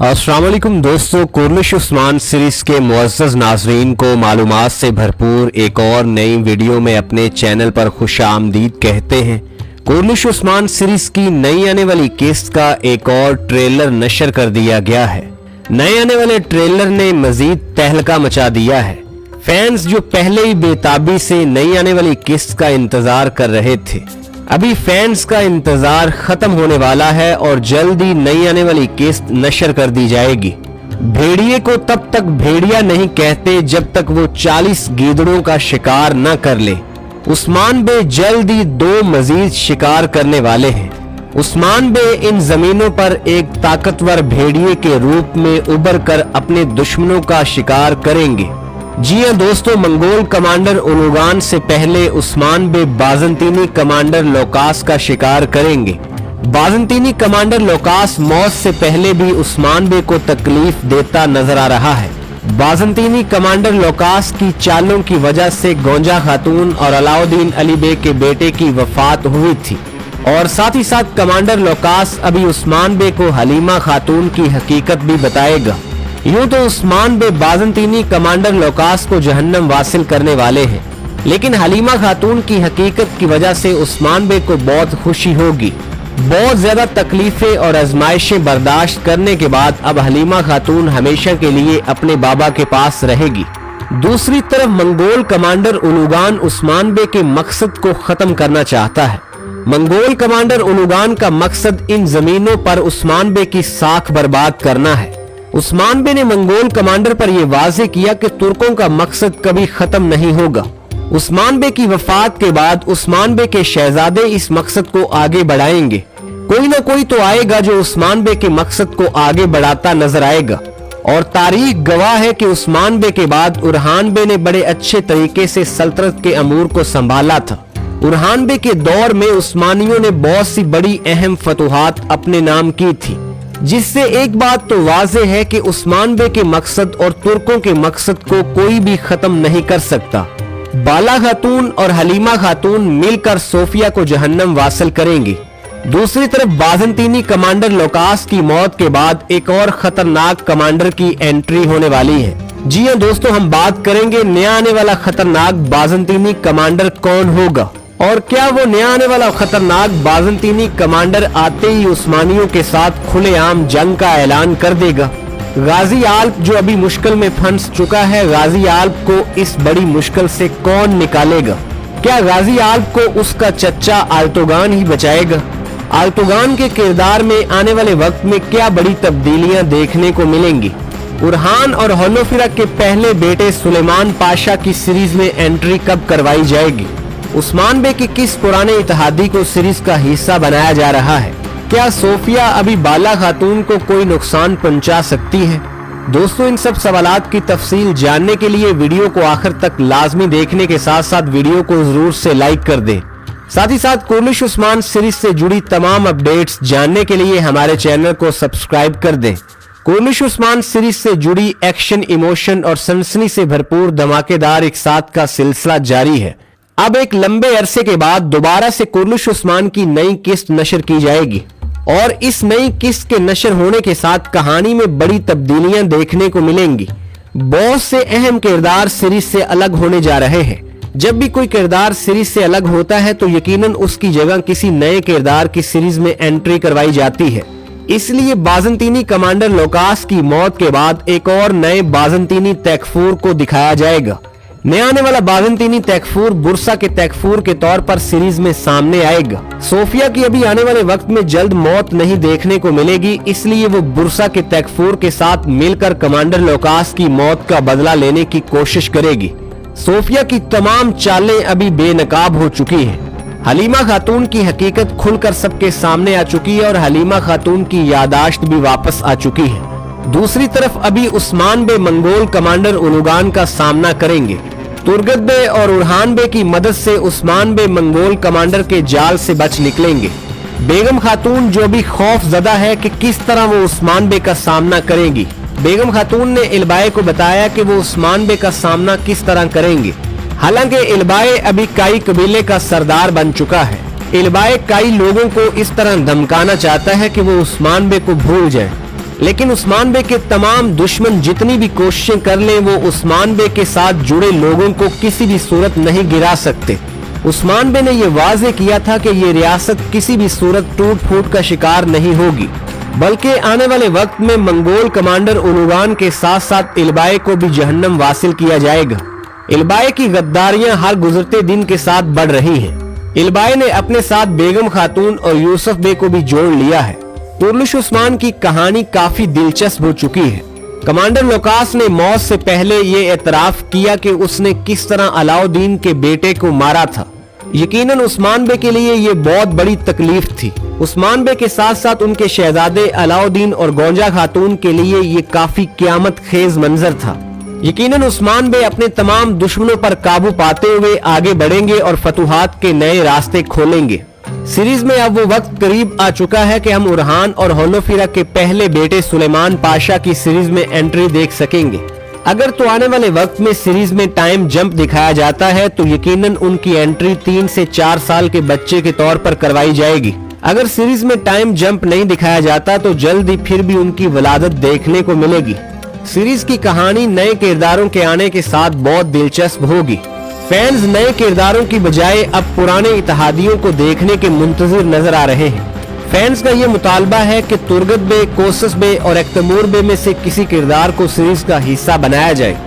अस्सलाम वालेकुम दोस्तों, कुर्निश उस्मान सीरीज के मुअज़्ज़ज़ नाज़रीन को मालूमात से भरपूर एक और नई वीडियो में अपने चैनल पर खुशामदीद कहते हैं। कुर्निश उस्मान सीरीज की नई आने वाली किस्त का एक और ट्रेलर नशर कर दिया गया है। नए आने वाले ट्रेलर ने मजीद तहलका मचा दिया है। फैंस जो पहले ही बेताबी से नई आने वाली किस्त का इंतजार कर रहे थे, अभी फैंस का इंतजार खत्म होने वाला है और जल्द ही नई आने वाली किस्त नशर कर दी जाएगी। भेड़िए को तब तक भेड़िया नहीं कहते जब तक वो 40 गीदड़ों का शिकार न कर ले। उस्मान बे जल्द ही 2 मजीद शिकार करने वाले हैं। उस्मान बे इन जमीनों पर एक ताकतवर भेड़िए के रूप में उभर कर अपने दुश्मनों का शिकार करेंगे। जी हां दोस्तों, मंगोल कमांडर उलुगान से पहले उस्मान बे बाज़ंतीनी कमांडर लोकास का शिकार करेंगे। बाज़ंतीनी कमांडर लोकास मौत से पहले भी उस्मान बे को तकलीफ देता नजर आ रहा है। बाज़ंतीनी कमांडर लोकास की चालों की वजह से गोंजा खातून और अलाउद्दीन अली बे के बेटे की वफात हुई थी और साथ ही साथ कमांडर लोकास अभी उस्मान बे को हलीमा खातून की हकीकत भी बताएगा। यूं तो उस्मान बे बाज़ंतीनी कमांडर लोकास को जहन्नम वासिल करने वाले हैं, लेकिन हलीमा खातून की हकीकत की वजह से उस्मान बे को बहुत खुशी होगी। बहुत ज्यादा तकलीफें और आजमाइशें बर्दाश्त करने के बाद अब हलीमा खातून हमेशा के लिए अपने बाबा के पास रहेगी। दूसरी तरफ मंगोल कमांडर उलुगान उस्मान बे के मकसद को खत्म करना चाहता है। मंगोल कमांडर उलुगान का मकसद इन जमीनों पर उस्मान बे की साख बर्बाद करना है। उस्मान बे ने मंगोल कमांडर पर यह वाज़ेह किया कि तुर्कों का मकसद कभी खत्म नहीं होगा। उस्मान बे की वफात के बाद उस्मान बे के शहजादे इस मकसद को आगे बढ़ाएंगे। कोई ना कोई तो आएगा जो उस्मान बे के मकसद को आगे बढ़ाता नजर आएगा और तारीख गवाह है कि उस्मान बे के बाद उरहान बे ने बड़े अच्छे तरीके से सल्तनत के अमूर को संभाला था। उरहान बे के दौर में उस्मानियों ने बहुत सी बड़ी अहम फतुहात अपने नाम की थी, जिससे एक बात तो वाज़ेह है कि उस्मान बे के मकसद और तुर्कों के मकसद को कोई भी खत्म नहीं कर सकता। बाला खातून और हलीमा खातून मिलकर सोफिया को जहन्नम वासिल करेंगी। दूसरी तरफ बाज़ंतीनी कमांडर लोकास की मौत के बाद एक और खतरनाक कमांडर की एंट्री होने वाली है। जी हां दोस्तों, हम बात करेंगे नया आने वाला खतरनाक बाज़ंतीनी कमांडर कौन होगा और क्या वो नया आने वाला खतरनाक बाज़ंतीनी कमांडर आते ही उस्मानियों के साथ खुलेआम जंग का ऐलान कर देगा। गाजी आल्प जो अभी मुश्किल में फंस चुका है, गाजी आल्प को इस बड़ी मुश्किल से कौन निकालेगा? क्या गाजी आल्प को उसका चच्चा आल्तोगान ही बचाएगा? आल्तोगान के किरदार में आने वाले वक्त में क्या बड़ी तब्दीलियां देखने को मिलेंगी? उरहान और होलोफिरा के पहले बेटे सुलेमान पाशा की सीरीज में एंट्री कब करवाई जाएगी? उस्मान बे की किस पुराने इत्तेहादी को सीरीज का हिस्सा बनाया जा रहा है? क्या सोफिया अभी बाला खातून को कोई नुकसान पहुंचा सकती है? दोस्तों, इन सब सवालात की तफसील जानने के लिए वीडियो को आखिर तक लाजमी देखने के साथ साथ वीडियो को जरूर से लाइक कर दें। साथ ही साथ कुर्निश उस्मान सीरीज से जुड़ी तमाम अपडेट्स जानने के लिए हमारे चैनल को सब्सक्राइब कर दें। कुर्निश उस्मान सीरीज से जुड़ी एक्शन, इमोशन और सनसनी से भरपूर धमाकेदार एक साथ का सिलसिला जारी है। अब एक लंबे अरसे के बाद दोबारा से कुर्निश उस्मान की नई किस्त नशर की जाएगी और इस नई किस्त के नशर होने के साथ कहानी में बड़ी तब्दीलियां देखने को मिलेंगी। बहुत से अहम किरदार सीरीज से अलग होने जा रहे हैं। जब भी कोई किरदार सीरीज से अलग होता है तो यकीनन उसकी जगह किसी नए किरदार की सीरीज में एंट्री करवाई जाती है। इसलिए बाज़ंतीनी कमांडर लोकास की मौत के बाद एक और नए बाज़ंतीनी तैकफूर को दिखाया जाएगा। नया आने वाला बाज़ंतीनी तैकफूर बुरसा के तैकफूर के तौर पर सीरीज में सामने आएगा। सोफिया की अभी आने वाले वक्त में जल्द मौत नहीं देखने को मिलेगी, इसलिए वो बुरसा के तैकफूर के साथ मिलकर कमांडर लोकास की मौत का बदला लेने की कोशिश करेगी। सोफिया की तमाम चालें अभी बेनकाब हो चुकी हैं। हलीमा खातून की हकीकत खुलकर सबके सामने आ चुकी है और हलीमा खातून की यादाश्त भी वापस आ चुकी है। दूसरी तरफ अभी उस्मान बे मंगोल कमांडर उलुगान का सामना करेंगे। तुर्गत बे और उरहान बे की मदद से उस्मान बे मंगोल कमांडर के जाल से बच निकलेंगे। बेगम खातून जो भी खौफ ज़दा है कि किस तरह वो उस्मान बे का सामना करेंगी। बेगम खातून ने इल्बाए को बताया कि वो उस्मान बे का सामना किस तरह करेंगे। हालांकि इल्बाए अभी काई कबीले का सरदार बन चुका है। इल्बाए काई लोगों को इस तरह धमकाना चाहता है कि वो उस्मान बे को भूल जाए, लेकिन उस्मान बे के तमाम दुश्मन जितनी भी कोशिशें कर लें वो उस्मान बे के साथ जुड़े लोगों को किसी भी सूरत नहीं गिरा सकते। उस्मान बे ने ये वाज़ेह किया था कि ये रियासत किसी भी सूरत टूट फूट का शिकार नहीं होगी, बल्कि आने वाले वक्त में मंगोल कमांडर उलुगान के साथ साथ इल्बाई को भी जहन्नम वासिल किया जाएगा। इल्बाई की गद्दारियां हर गुजरते दिन के साथ बढ़ रही हैं। इल्बाई ने अपने साथ बेगम खातून और यूसुफ बे को भी जोड़ लिया है। कुरलिश उस्मान की कहानी काफी दिलचस्प हो चुकी है। कमांडर लोकास ने मौत से पहले ये एतराफ किया कि उसने किस तरह अलाउद्दीन के बेटे को मारा था। यकीनन उस्मान बे के लिए ये बहुत बड़ी तकलीफ थी। उस्मान बे के साथ साथ उनके शहजादे अलाउद्दीन और गोंजा खातून के लिए ये काफी क़यामत खेज मंजर था। यकीनन उस्मान बे अपने तमाम दुश्मनों पर काबू पाते हुए आगे बढ़ेंगे और फतूहात के नए रास्ते खोलेंगे। सीरीज में अब वो वक्त करीब आ चुका है कि हम उरहान और होलोफिरा के पहले बेटे सुलेमान पाशा की सीरीज में एंट्री देख सकेंगे। अगर तो आने वाले वक्त में सीरीज में टाइम जंप दिखाया जाता है तो यकीनन उनकी एंट्री 3 से 4 साल के बच्चे के तौर पर करवाई जाएगी। अगर सीरीज में टाइम जंप नहीं दिखाया जाता तो जल्द ही फिर भी उनकी वलादत देखने को मिलेगी। सीरीज की कहानी नए किरदारों के आने के साथ बहुत दिलचस्प होगी। फैंस नए किरदारों की बजाय अब पुराने इत्तेहादियों को देखने के मुंतजिर नजर आ रहे हैं। फैंस का ये मुतालबा है कि तुर्गत बे, कोसस बे और एक्तमूर बे में से किसी किरदार को सीरीज का हिस्सा बनाया जाए।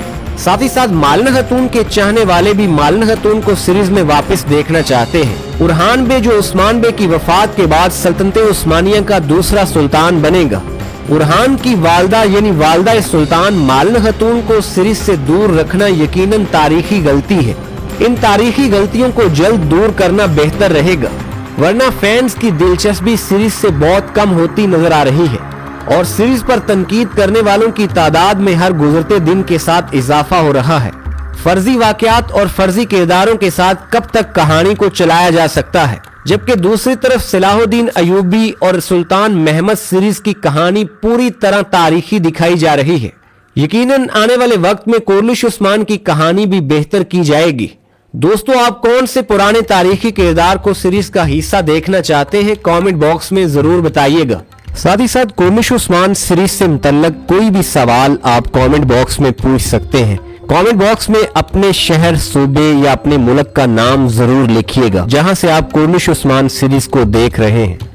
साथ ही साथ मालिन खातून के चाहने वाले भी मालिन खातून को सीरीज में वापस देखना चाहते हैं। उरहान बे जो उस्मान बे की वफात के बाद सल्तनत उस्मानिया का दूसरा सुल्तान बनेगा। उरहान की वालदा यानी वालदा सुल्तान मालिन खातून को सीरीज से दूर रखना यकीनन तारीखी गलती है। इन तारीखी गलतियों को जल्द दूर करना बेहतर रहेगा, वरना फैंस की दिलचस्पी सीरीज से बहुत कम होती नजर आ रही है और सीरीज पर तनकीद करने वालों की तादाद में हर गुजरते दिन के साथ इजाफा हो रहा है। फर्जी वाकयात और फर्जी किरदारों के साथ कब तक कहानी को चलाया जा सकता है, जबकि दूसरी तरफ सलाहुद्दीन अयूबी और सुल्तान महमद सीरीज की कहानी पूरी तरह तारीखी दिखाई जा रही है। यकीनन आने वाले वक्त में कुरलिश उस्मान की कहानी भी बेहतर की जाएगी। दोस्तों, आप कौन से पुराने तारीखी किरदार को सीरीज का हिस्सा देखना चाहते हैं, कमेंट बॉक्स में जरूर बताइएगा। साथ ही साथ कुरलिश उस्मान सीरीज से मुतल्लक कोई भी सवाल आप कमेंट बॉक्स में पूछ सकते हैं। कमेंट बॉक्स में अपने शहर, सूबे या अपने मुल्क का नाम जरूर लिखिएगा जहां से आप कुरलिश उस्मान सीरीज को देख रहे हैं।